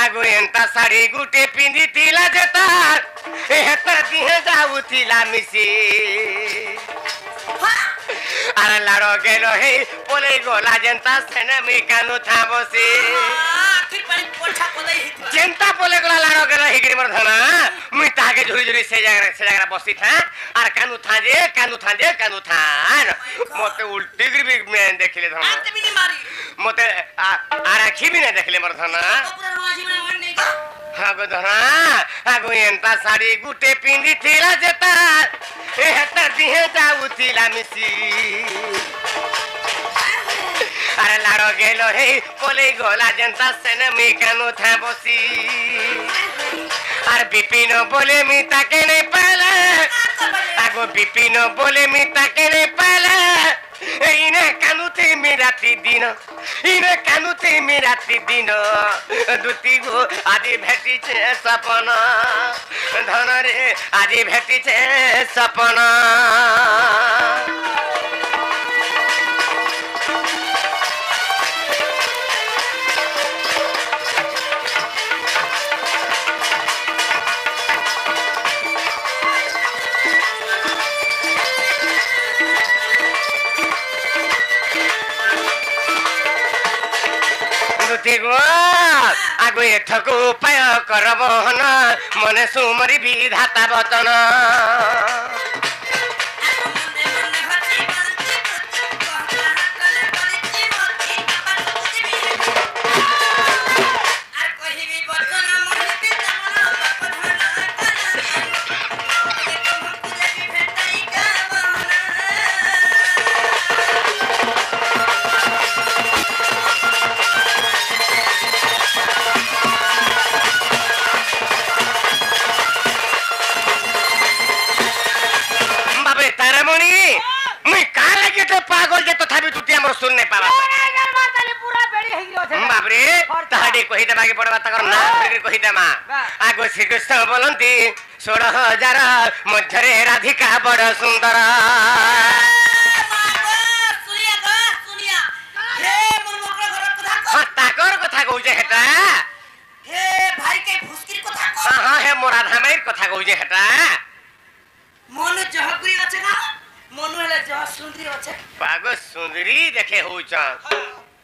आगो एंता साड़ी गुटे पिंदी थिला जेता हेता दिहे जाउथिला मिसी अरे लाड़ो गेलो हे पोले गोला जनता सेना में कानो था बसी जनता पोले गोला लाड़ो गेलो हिगिरी मर धना मुई ताके झुरी झुरी से जगह बसी था अरे कानो था मते उल्टी गिरी में देखले धना मते आरा खिबी ने देखले मर धना हागो धना हागो एंता साड़ी गुटे पिंदी थिला जेता हेता दिहे जाउथिला मिसी अरे लाड़ो गेलो हे पोले गोला जनता सेना में कानो था बसी अरे बिपिन बोले मी ताके नहीं पाला आगो बिपिन बोले मी ताके नहीं पाला इने कानुते मेराती दिन दुती गो आदि भेटी छे सपना धन रे आदि भेटी छे सपना आगो एठको उपाय करबहन मने सुमरी विधाता बचन सुनने पावा बाबरे तहाडी कहि देबा के पड़बा तकर ना कहि देमा आगो श्री कृष्ण बोलंती 16,000 मध्यरे राधिका बड़ सुंदर सुनिया हे मोर मकर घर कथा ताकर कथा कहू जे हेटा हे भाई के फुसकिर कथा हां हां हे मोरा धामेर कथा कहू जे हेटा मन जहकुरी আছে না मनु हेले जह सुंदरी আছে पागो सुंदरी देखे होछ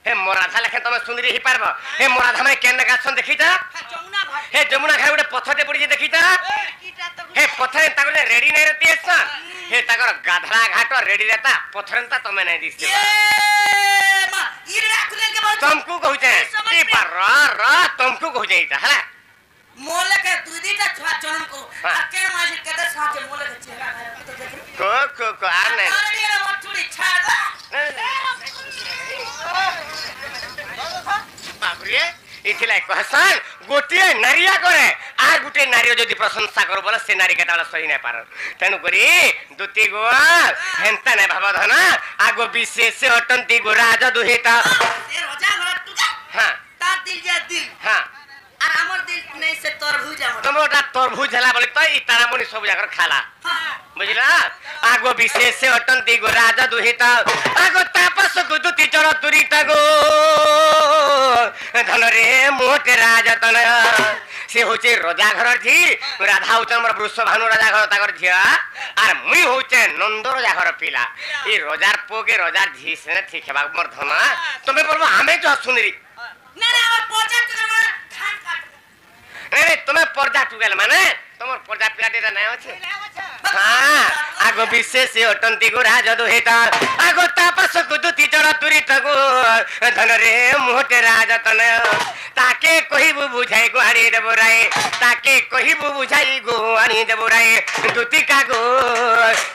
हे मोराधा लेखे तमे सुंदरी ही पारबो हे मोराधा में केन गाछन देखिता हे जमुना घाट उडे पथटे पड़ी देखिता हे पथरे तागले रेडी नै रहती है हे तागर गाधरा घाट रेडी रहता पथरंता तमे नै दिस ए मा ई राखले के बोल तुमको कहू छे ई पर र तुमको कहू छे इटा हला मोले के दुदीटा छवा चरण को अकेले माजे कदर साथे मोले के चेहरा को आने अरे मठुड़ी छाड़ बाबरे इथिला कहसन गोटिए नारिया करे आ गुटे नारियो जदी प्रशंसा करो बोला से नारी केटा सही नै पार तनु करी दुती गो हेंता नै भाव धन आगो विशेष अटंती गो राज दुहिता ए रोजा घर तुका हां ता दिल जा दिल हां आ हमर दिल नै से तरभुज हमर तमोटा तरभुज हला बोले त ई तारामणि सब जाकर खाला बुझला आगो विशेष अटंती गो राज दुहिता आगो तापस गो दुती चर तुरिता गो धन रे मोटे राजतन से होचे राजा घर थी राधा होचे हमर वृषभानु राजा घर ताकर थिया आर मुई होचे नंद राजा घर पिला ई राजार पोके राजार धीस ने थी खेबा मोर धना तमे बोलबो हमें जो सुंदरी ना ना और पोचा तुमर धान काट नहीं तुम्हें पर्दा टुगेल माने तुमर पर्दा पिलाटे नै होचे हां आगो विशेष अटंती गो राज दुहिता आगो तापस गो दुती चर तुरिता गो धन रे मोटे राजतन ताके कहिबु बुझाई गो आनी देबो राय ताके कहिबु बुझाई गो आनी देबो राय दुती का गो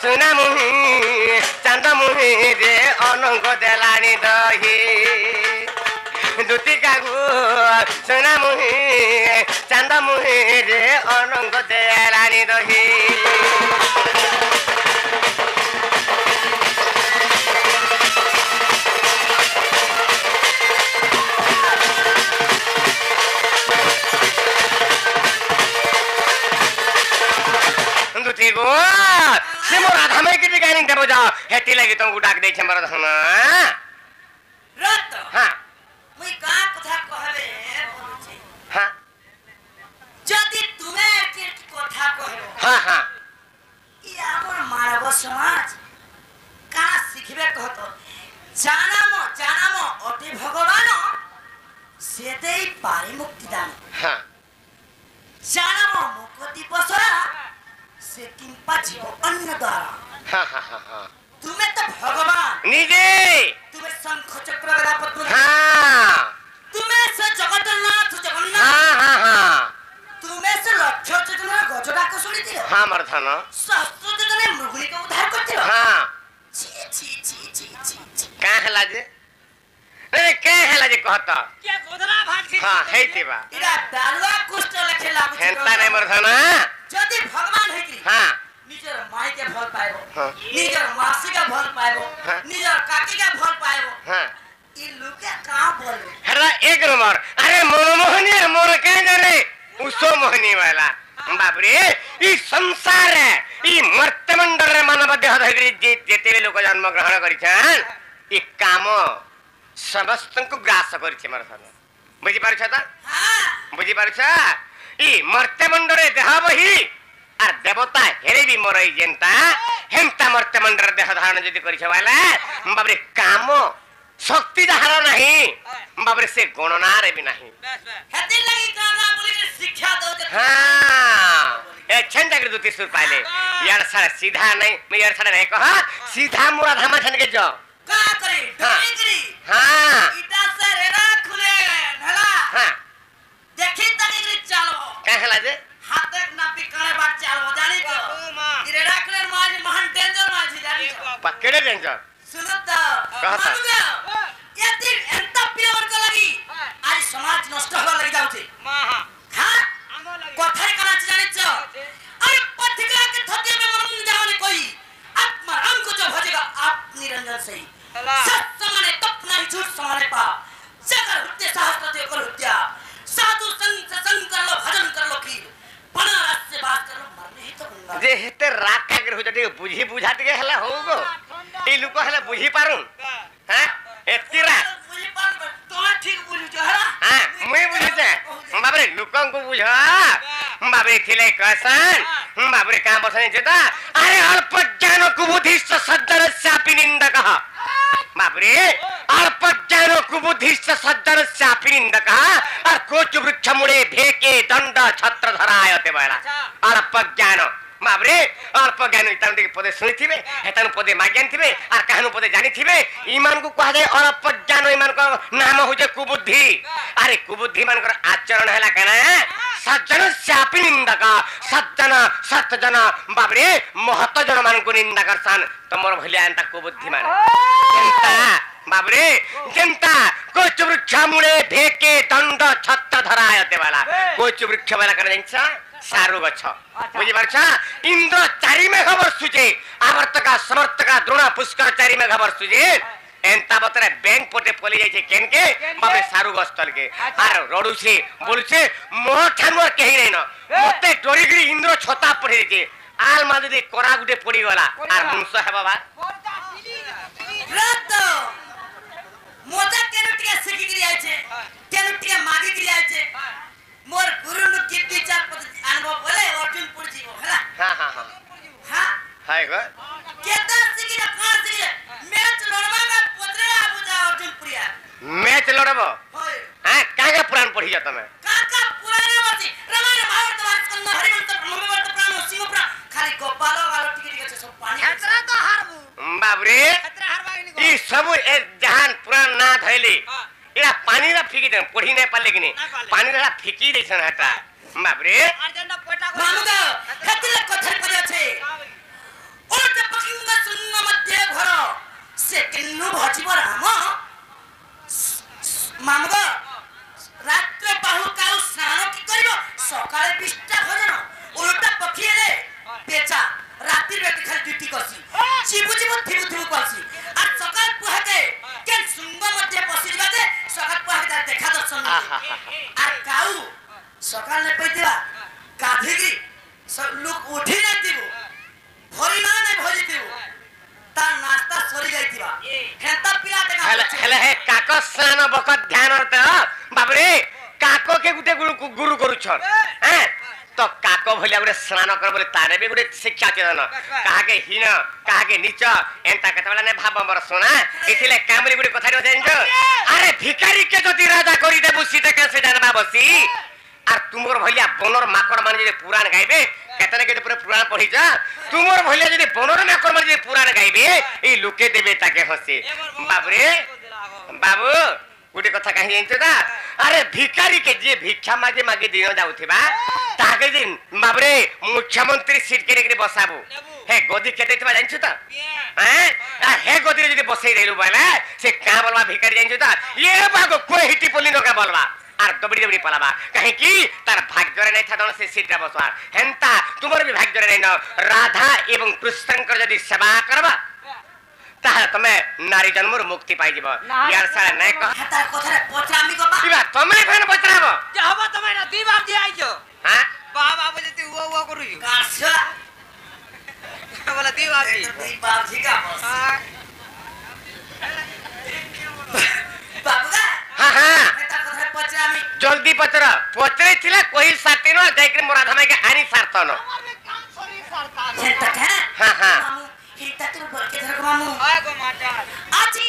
सोना मुही चांद मुही रे अनंग देलानी दही दुती का गो सोना मुही चांद मुही रे अनंग देलानी दही दुती गो से मोर राधा में किती गायनिंग देबो जा हेती लागि तुमको डाक दै छ मोर धना रत हां मुई का कथा कहबे बोलछे हां যদি তুমি কি কথা কহিব हाँ हाँ ই আমার মানব সমাজ কানা শিখিবে কহত জানাম অতি ভগবান সেতেই পারে মুক্তি দান हाँ জানাম মুক্তি বসরা সে কিম্পা জীব অন্য দ্বারা हाँ हाँ हाँ हाँ তুমি তো ভগবান निजे তুমি শঙ্খ চক্র গদা পদ্ম हाँ তুমি সে জগন্নাথ জগন্নাথ हाँ हाँ हाँ তুমি সে লক্ষ যোজনার গজডাক শুনিছিল हाँ मर्दन সহস্র যোজনায় মৃগুলিকে উদ্ধার করছিল हाँ ছি ছি ছি ছি ছি ছি क्या है लाजे अरे क्या है लाजे कहता কে গোদরা ভাগছি हाँ है तेबा এরা দালুয়া কুষ্ঠ লেখে লাগুছে हेंता नहीं मर्दन যদি ভগবান হইকি हाँ নিজের মাইকে ভাল পাইব हाँ নিজের মাসিকে ভাল পাইব হ্যাঁ। নিজের কাকিকে ভাল পাইব हाँ ই লোকে কা বলবে हरा एक नंबर अरे मनमोहनी मोर क्या जाने उसो मोहनी वाला बाबरे ई संसार है ई मर्त्यमंडल रे मानव देह धरि जेते लोक जन्म ग्रहण करिछन ई काम समस्त को ग्रास करिछ मरथन बुझी पारछ त হ্যাঁ बुझी पारछ ई मर्त्यमंडल रे देह बही आर देवता हेरे भी मरई जेंता हेंता मर्त्यमंडल देह धारण जदि करिछ वाला बाबरे काम शक्ति धारण नहीं बाबरे से गणना रे भी नहीं বেশ বেশ হেতি লাগি কানা বলি শিক্ষা দউতে हाँ ए छंदा के दूती सुर पाले यार सारा सीधा नहीं मैं यार सारा नहीं कहा सीधा मुरा धामा छन के जाओ কা করে হ্যাঁ। ডরি করি हाँ ইটা সে রেরা খুলে ঢলা हाँ দেখি তাকে করে চালবো क्या है लाजे হাতে না পিকারে বাট চালবো জানি তো ও মা রেরা খুলে মাঝ মহান ডেঞ্জার মাঝি জানি তো पकड़े डेंजर सुनो तो कहा था? मानुगा यदि एंता पियर को लगी आज समाज नष्ट होगा लगी जाउछे মা হা हां আমো লাগি কথাই কানাच जाने छ अरे पथिका के थतिया में मन जाने कोई आत्मा राम को जो भजेगा आप निरंजन सही अल्लाह। सत्य माने तप नहीं झूठ समाने पा जगर हत्या सहस्त्र देव कर हत्या साधु संग से संग कर लो भजन कर लो की बनारस से बात कर लो मरने ही तो गंगा जे हेते राग का कर हो जटे बुझी बुझात के हला होगो ई लुको हला बुझी पारुन हैं एतिरा मुझे पान तो ठीक बोलू जो है हाँ मैं बुझे छे बाबरे लुकों को बुझा बाबरे थिले कसन बाबरे काम बसने जता अरे अल्प ज्ञान कुबुद्धिश्च सज्जन शापि निंदकः बाबरे अल्प ज्ञान कुबुद्धिश्च सज्जन शापि निंदकः और कोच वृक्ष मुड़े भेके दंड छत्र धरायते वाला अल्प ज्ञान बाबरे अल्प ज्ञान इतान के पदे सुनिथिबे हेतान पदे माज्ञानथिबे और काहनु पदे जानिथिबे ईमान को कहा जाय अल्प ज्ञान ईमान को नाम हो जे कुबुद्धि अरे कुबुद्धि मान कर आचरण हैला कना सज्जन शापि निंदक सज्जन सतजन बाबरे महत जन मान को निंदा करसान तमर भलिया एंता कुबुद्धि मान जनता बाबरे जनता कोच वृक्ष मुड़े भेके दंड छत्र धरायते वाला कोच वृक्ष वाला कर जैसा सारू गछ बुझी पारछा इंद्र चारि मेघ वर्षुजे आवर्तका समर्थका द्रोण पुष्कर चारि मेघ वर्षुजे एंता बतरे बैंक पोटे पली जाय छे केन के बाबे सारू गछ तल के आर रोडू छे बोल छे मोह ठानुर केही नै न मते डोरीगिरी इंद्र छता पड़े छे आल मादे कोरा गुटे पड़ी गला आर मुंस है बाबा रात मोजा केनुटिया सिखी गिरी आइ छे केनुटिया मागी गिरी आइ छे मोर गुरु नु की विचार पद अनुभव बोले अर्जुन पुर जीव हला हां हां हां हां हाय गो केता सिखी ना कहां सिखी मैच लड़वागा पत्रे आबु जा अर्जुन पुरिया मैच लड़बो होय हां कागा पुराण पढ़ी जा तमे काका पुराना मर्जी रामायण महाभारत वाचकन हरिवंश ब्रह्मवंश पुराण शिवपुराण खाली गोपाल वाला टिके टिके सब पानी खतरा तो हारबू बाबरे खतरा हारबा ई सब ए जहान पुराण ना धैली इरा पानी रा फिकी दे पढ़ी नै पाले कि नै पानी रा फिकी दैसन हटा बाबरे अर्जन पेटा मानुगा हेतिले कथर पदे छे ओटे पकिंग सुंग मध्य घर से किन्नु भजिब राम मानुगा रात्र बाहु काउ स्नान की करिवो सकाळे बिष्टा भजन उल्टा पखिले पेचा रात्रि बेट खाली ड्यूटी करसी जीबु जीबु थिबु थिबु करसी आ सकाळ पुहाके के सुंग मध्य पसी दिबाते सकाळ पुहाके देखा दर्शन आ काउ सकाळ ने पैतिबा गाधेगी सब लोग उठी ना थिबु भरी ना ने भजी थिबु ता नाश्ता सरी जाइतिबा हेता पिला देखा हेले हे काक स्नान बकत ध्यान रत बाबरे काक কাক কে গুটে গুরু করুছন হ্যাঁ তো কাক ভলিয়া গুটে স্নান কর বলে তারে বি গুটে শিক্ষা চেতন কাহাকে হীন কাহাকে নিচ এন্তা কেতবেলা নে ভাব মর শোনা এথিলে কামরি গুটে কথা জানিছ আরে ভিখারি কে যদি রাজা করি দেবু সিটা কেসে জানবা বসি আর তুমর ভলিয়া বনর মাকড় মানে যদি পুরাণ গাইবে কেতনে কেতে পুরো পুরাণ পড়িছ তুমর ভলিয়া যদি বনর মাকড় মানে যদি পুরাণ গাইবে এই লোকে দেবে তাকে হসে বাবরে বাবু গোটে কথা কাহি জানিছ না আরে ভিখারি কে যে ভিক্ষা মাগে মাগে দিন যাউথিবা তাকে দিন বাবরে মুখ্যমন্ত্রী সিট কেনে বসাবো হে গদি কেতে থিবা জানিছ তো হ্যাঁ হে গদি যদি বসাই দেলু বলে সে কা বলবা ভিখারি জানিছ তো ইয়ে বাগো কই হিটি পলি নকা বলবা আর দবড়ি দবড়ি পালাবা কাহে কি তার ভাগ্যরে নাই থাদন সে সিটটা বসবার হেনতা তোমার বি ভাগ্যরে নাই ন রাধা এবং কৃষ্ণঙ্কর যদি সেবা করবা তাহলে তুমি নারী জন্মর মুক্তি পাই যাব ইয়ার সারা নাই কহ হাতার কথারে পচরামি করবা কিবা তুমি ফেন বচরাবো যে হব তুমি না দুই বাপ দিয়ে আইছো হ্যাঁ বাবা বলে তুই ও করুছো কারসা বলে দুই বাপ দি তুই বাবজি কা বস হ্যাঁ বাবুগা হ্যাঁ হ্যাঁ হাতার কথারে পচরামি জলদি পচরা পচরে ছিলা কই সাতিনো যাইকে মোরা ধামাইকে আনি সারতন হেতা কে হ্যাঁ হ্যাঁ মামু হেতা তোর বলকে ধর মামু হয় গো মাটা আজি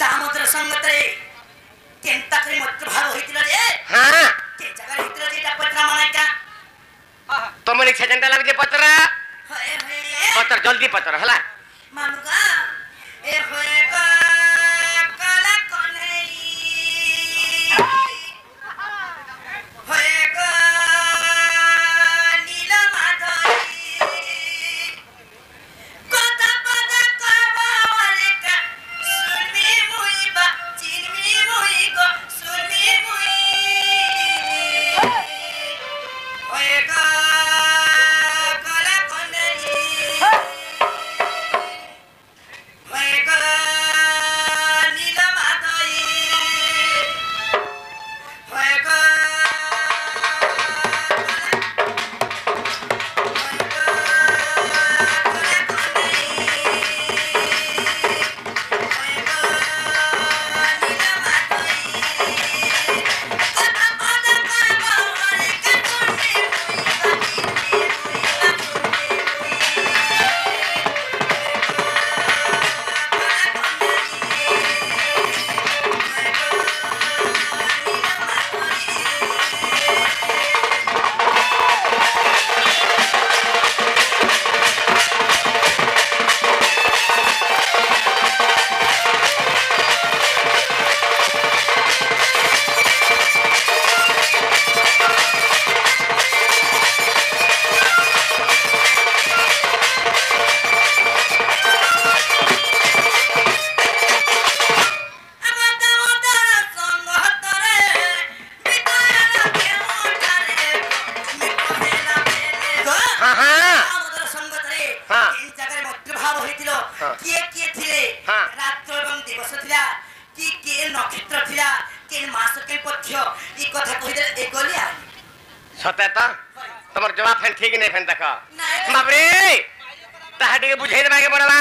দামোদর সঙ্গতরে কেনতা করে মত ভাব হইতিল রে হ্যাঁ কে জায়গা হইতিল যেটা পচরা মানাইটা তুমি লিখে জানতে লাগছে পচরা হয়ে পচর জলদি পচর হলা মামুগা এ হয়ে গো কালা কনেই হয়ে গো নীল মাধবী কথা কথা কবলে কা শুনবি মুই বা চিনবি মুই গো শুনবি মুই হয়ে গো কালা কনেই হয়ে গো নীল মাধবী হয়ে গো হ্যাঁ হ্যাঁ আমাদের সঙ্গতরে হ্যাঁ। এই জায়গায় মধ্যভাব হইছিল হ্যাঁ। কিয়ে কিয়ে ଥିଲେ হ্যাঁ। রাত্র এবং দিবস ଥିଲା কি কিଏ নক্ষত্র ଥିଲା କିଏ ମାସ କିଏ ପକ୍ଷ এই কথা কইদেলে এই গলি আর সতে তো তোমার জবাব ফেন ঠিক নেই ফেন দেখ নাই। বাবরে তাহা টিকে বুঝাই দেবাকে পড়বা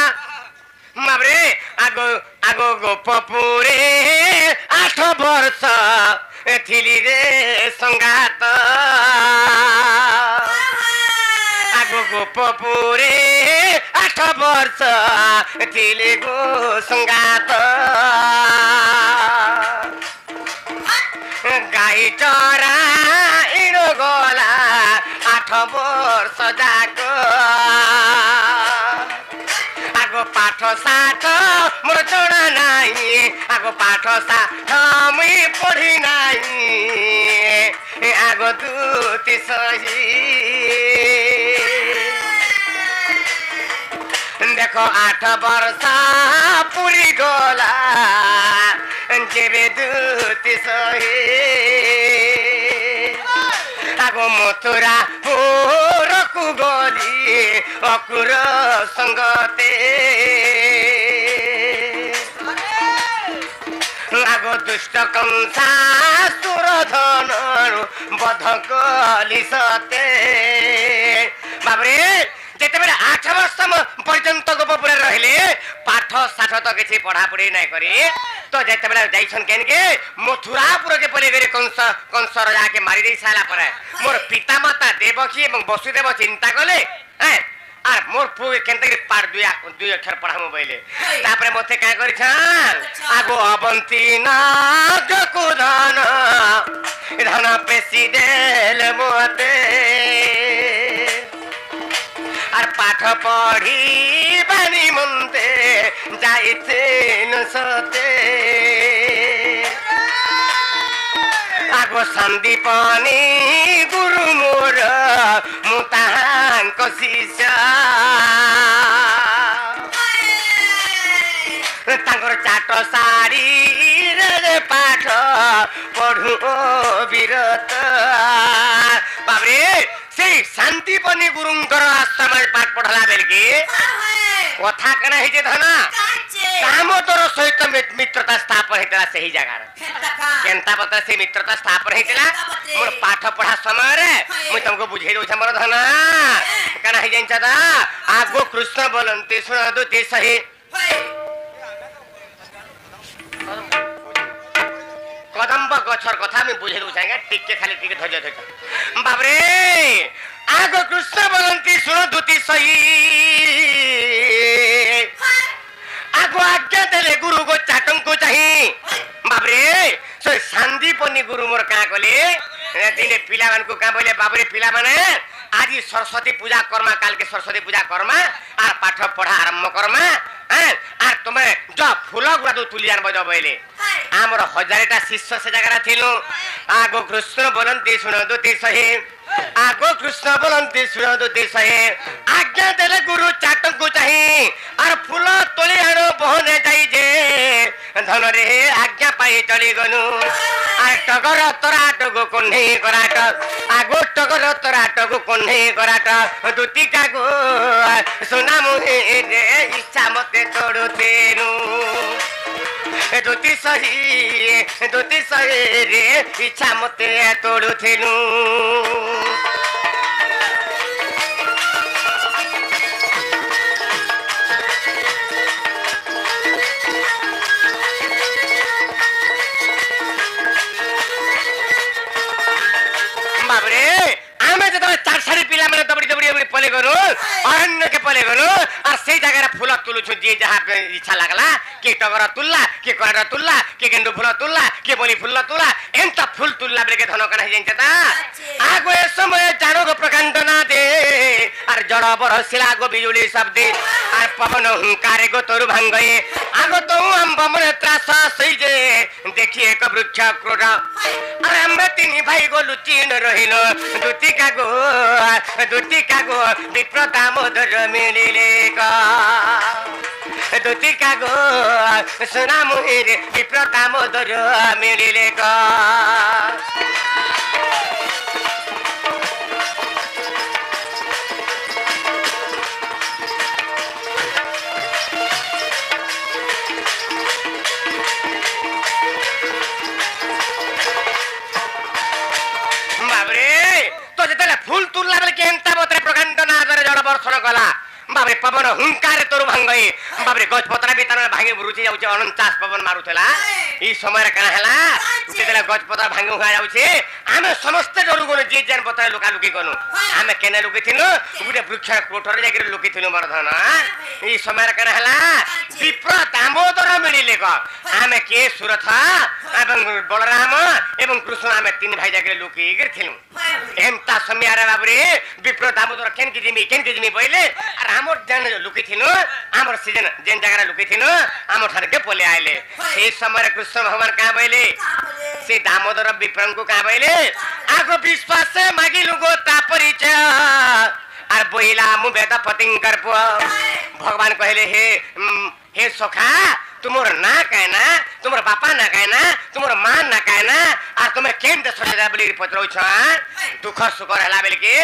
বাবরে আগো আগো গোপপুরে 8 বর্ষ থিলি রে সংঘাত আগো গোপপুরে 8 বর্ষ থিলি গো সংঘাত গাই চরা ইড়ো গলা 8 বর্ষ যাক আগো পাঠ সাঠ মোর জনা নাই আগো পাঠ সাঠ মুই পড়ি নাই আগো দুতি সহি দেখো 8 বর্ষ পুরি গলা যেবে দুতি সহি আগো মথুরা পুরকু গলি অকুর সঙ্গতে আগো দুষ্ট কংসা সুরধন বধ কলি সতে বাবরে যেতবে 8 বর্ষ পর্যন্ত গোপপুরে রহিলে পাঠ সাঠ তো কিছু পড়াপড়ি নাই করি তো যেতবে যাইছন কেনকে মথুরাপুরকে পলে গেলে কংস রাজাকে মারি দেই সারা পরে মোর পিতা মাতা দেবকী এবং বসুদেব চিন্তা কলে হ্যাঁ আর মোর পুয়ে কেনতে পার দুই অক্ষর পড়ামু বইলে তারপরে মতে কাঁ করিছান আগো অবন্তি না কুধন ধন পেশি দেল মতে আর পাঠ পড়ি বাণী মন্তে যাইতেন সতে আগো সন্দীপনী গুরু মোর মু তাহাঙ্ক শিষ্য তাঙ্কর চাট শাড়ি পাঠ পড়ু বিরত বাবরে সেই শান্তিপনী গুরুঙ্কর আশ্রমে পাঠ পড়লা বেলকি কথা কেন হয়েছে ধনা দামোদর সহিত মিত্রতা স্থাপন হয়েছিল সেই জায়গার কেন্তা পত্র সেই মিত্রতা স্থাপন হয়েছিল মোর পাঠ পড়া সময় মুই তোমাকে বুঝাই দઉં মোর ধনা কেন হয়ে জানিছ দা আগো কৃষ্ণ বলন্তি শুনদু তে সহি কদম্ব গছর কথা আমি বুঝাই দઉં আজ্ঞা টিকে খালি টিকে ধৈর্য ধৈর্য বাবরে আগো কৃষ্ণ বলন্তি শুনদু তে সহি আগো আজ্ঞা দেলে গুরু গো চাটঙ্কু চাহি বাবরে সে শান্তিপনী গুরু মোর কাঁ কলে দিনে পিলা মানকু কাঁ বলে বাবরে পিলা মানে আজি সরস্বতী পূজা কর্মা কালকে সরস্বতী পূজা কর্মা আর পাঠ পড়া আরম্ভ কর্মা হ্যাঁ আর তুমি য ফুল গুড়া তো তুলি আনব য বইলে আমার হজারেটা শিষ্য সে জায়গাটা থিলু আগো কৃষ্ণ বলন্তি শুনদু তে সহি আগো কৃষ্ণ বলন্তি শুনদু তে সহি আজ্ঞা দেলে গুরু চাটঙ্কু চাহি আর ফুল তোলি আনো বহনে যাই যে ধনরে আজ্ঞা পাই চলি গনু আর টগর তরাটগু কন্হে করাট আগো টগর তরাটগু কন্হে করাট দুটি কাগো সোনা মুহে রে ইচ্ছা মতে তোড়ুতেনু দুটি সহি রে ইচ্ছা মতে তোড়ুতেনু বাবরে আমি যে চার সারি পিলা মানে দবড়ি দবড়ি পলে গলু অরণ্যকে পলে গলু আর সেই জায়গায় ফুল তুলুছু যে যাহা ইচ্ছা লাগলা কে টগর তুললা কে কড়া তুললা কে গেন্ডু ফুল তুললা কে বলি ফুল তুলা এন্তা ফুল তুললা বেগে ধন কানা হয়ে তা আগো এ সময় জানো গো প্রকাণ্ড না দে আর জড় বরসিলা গো বিজুলি শব্দে আর পবন হুঙ্কারে গো তরু ভাঙ্গয়ে আগো তো আম্ব মনে ত্রাস সেই যে দেখি এক বৃক্ষ ক্রোড় আর আমরা তিনি ভাই গো লুচিন রহিল দুটি কাগো বিপ্র দামোদর মিলিলে দুটি কাগো সোনা মুহির বিপ্র দামোদর মিলিলে বাবরে তো যেতে ফুল তুললা বেলে কেনতা বতরে প্রকাণ্ড না ধরে জড় বর্ষণ কলা বাবরে পবন হুঙ্কারে তোর ভাঙ্গই বাবরে গছপতরা বি তার ভাঙি রুচি যাଉଛି অনন্তাস পবন মারুଥିଲା এই সময় কানা হেলা যেতে গছপতরা ভাঙি হয়ে যাଉଛି আমি সমস্ত ডরু গনু যে যেন পতরে লুকা লুকি গনু আমি কেনে লুকিছিলু গোটে বৃক্ষ কোঠরে যাই লুকিছিলু মরধন এই সময় কানা হেলা বিপ্র দামোদর মিলিলে আমি কে সুরথ এবং বলরাম এবং কৃষ্ণ আমি তিন ভাই যাই লুকি গেছিলু এমতা সময়ারে বাবরে বিপ্র দামোদর কেনকি জিমি বইলে আর আমার যেন লুকিছিলু আমার সিজন যেন জায়গা লুকিছিলু আমার ঠারকে পলে আইলে সেই সময় কৃষ্ণ ভগবান কাঁ বইলে সেই দামোদর বিপ্রଙ୍କୁ কাঁ বইলে আগো বিশ্বাসে মাগিলু গো তা পরিচয় আর বইলা মু বেদ পতিঙ্কর পুଅ ভগবান কহিলে হে সখা तुमर ना कहना तुमर बापा ना कहे ना तुमर मां ना कहे ना आ तुमे केम दे सजा बोली पत्रौ छ दुख सुख हला बेल के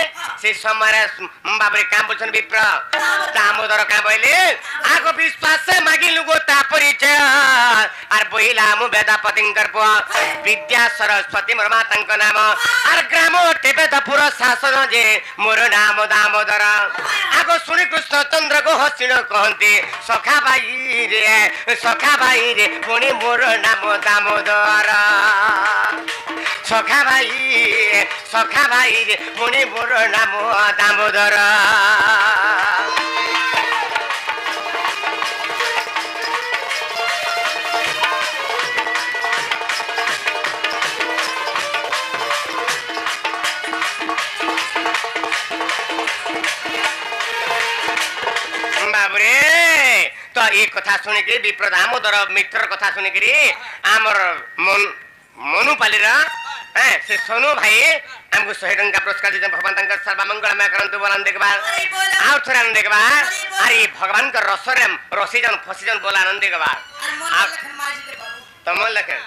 से समय बाबरे काम बोलछन विप्र दामोदर का बोले आगो विश्वास से मागी लुगो ता परिचय आर बहिला मु वेदापतिंकर प विद्या सरस्वती मोर मातांक नाम आर ग्राम टेपेदपुर शासन जे मोर नाम दामोदर आगो सुनि कृष्ण चंद्र को हसिण कहंती सखा भाई रे पुणी मोर नाम दामोदर सखा भाई रे पुणी मोर नाम दामोदर बाबरे तो ये कथा सुनिक विप्र दामोदर मित्र कथा सुनिक आमर मनुपाली से सोनू भाई हमको 100 टंका पुरस्कार दीजिए भगवान तंकर सर्व मंगलमय करंतु बोलन देखबा आउ थोड़ा आनंद देखबा अरे भगवान का रसरे रसीजन फसीजन बोला आनंद देखबा तमन लखे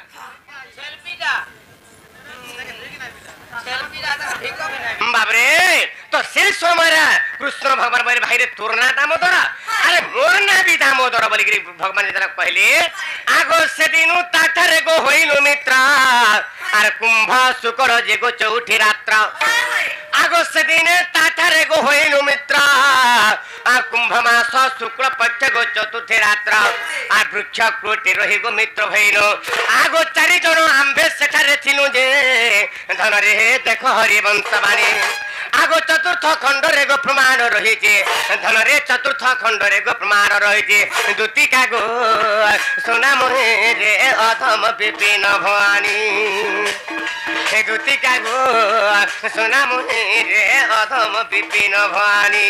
बाबरे तो से समय कृष्ण भगवान बोले भाई रे तोर ना दामोदर अरे मोर ना भी दामोदर बोली भगवान जरा कहले आगो से दिनु ताठरे गो होइनु मित्र आर कुंभ शुक्र जे गो चौथी रात्र आगो से दिन ताठरे गो होइनु मित्र आ कुंभ मास शुक्ल पक्ष गो चतुर्थी रात्र आ वृक्ष कोटि रहि गो मित्र भइनो आगो चारि जण आंबे सेठारे थिनु जे धन रे देख हरि वंशवाणी आगो चतुर्थ खंड रे गो प्रमाण रहिছে धन रे चतुर्थ खंड रे गो प्रमाण रहिছে दुतिका गो सोना मोहे रे अधम विपिन भवानी ए दुतिका गो सोना मोहे रे अधम विपिन भवानी